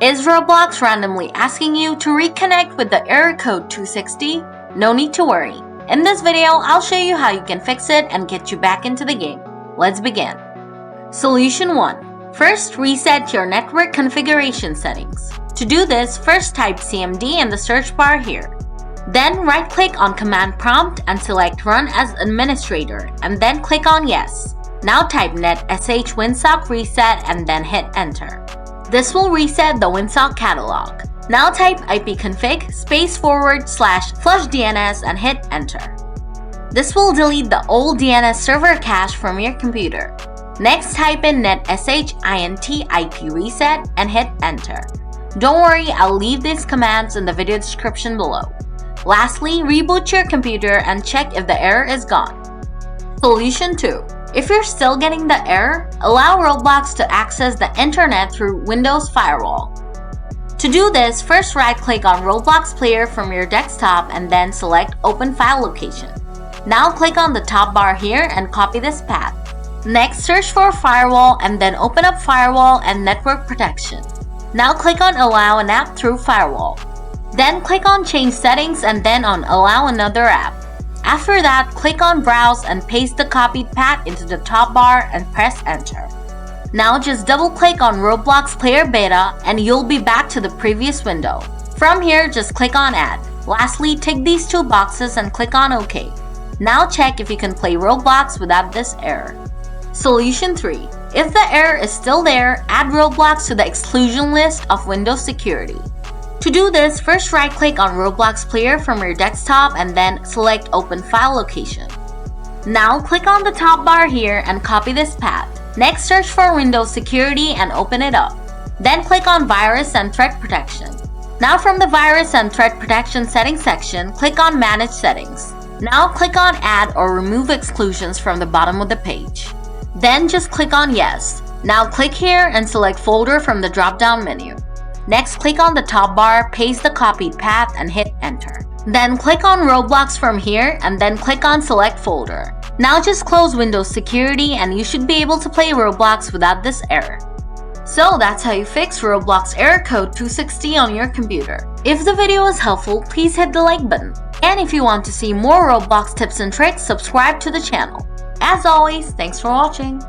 Is Roblox randomly asking you to reconnect with the error code 260? No need to worry. In this video, I'll show you how you can fix it and get you back into the game. Let's begin. Solution 1. First, reset your network configuration settings. To do this, first type CMD in the search bar here. Then right-click on Command Prompt and select Run as Administrator, and then click on Yes. Now type netsh winsock reset and then hit Enter. This will reset the winsock catalog. Now type ipconfig /flushdns and hit Enter. This will delete the old DNS server cache from your computer. Next type in netsh int ip reset and hit Enter. Don't worry, I'll leave these commands in the video description below. Lastly, reboot your computer and check if the error is gone. Solution 2. If you're still getting the error, allow Roblox to access the internet through Windows Firewall. To do this, first right-click on Roblox player from your desktop and then select Open File Location. Now click on the top bar here and copy this path. Next, search for Firewall and then open up Firewall and Network Protection. Now click on Allow an app through Firewall. Then click on Change Settings and then on Allow another app. After that, click on Browse and paste the copied path into the top bar and press Enter. Now just double-click on Roblox Player Beta and you'll be back to the previous window. From here, just click on Add. Lastly, tick these two boxes and click on OK. Now check if you can play Roblox without this error. Solution 3. If the error is still there, add Roblox to the exclusion list of Windows Security. To do this, first right-click on Roblox Player from your desktop and then select Open File Location. Now click on the top bar here and copy this path. Next, search for Windows Security and open it up. Then click on Virus and Threat Protection. Now from the Virus and Threat Protection settings section, click on Manage Settings. Now click on Add or Remove Exclusions from the bottom of the page. Then just click on Yes. Now click here and select Folder from the drop-down menu. Next, click on the top bar, paste the copied path and hit Enter. Then click on Roblox from here and then click on Select Folder. Now just close Windows Security and you should be able to play Roblox without this error. So that's how you fix Roblox error code 260 on your computer. If the video was helpful, please hit the like button. And if you want to see more Roblox tips and tricks, subscribe to the channel. As always, thanks for watching.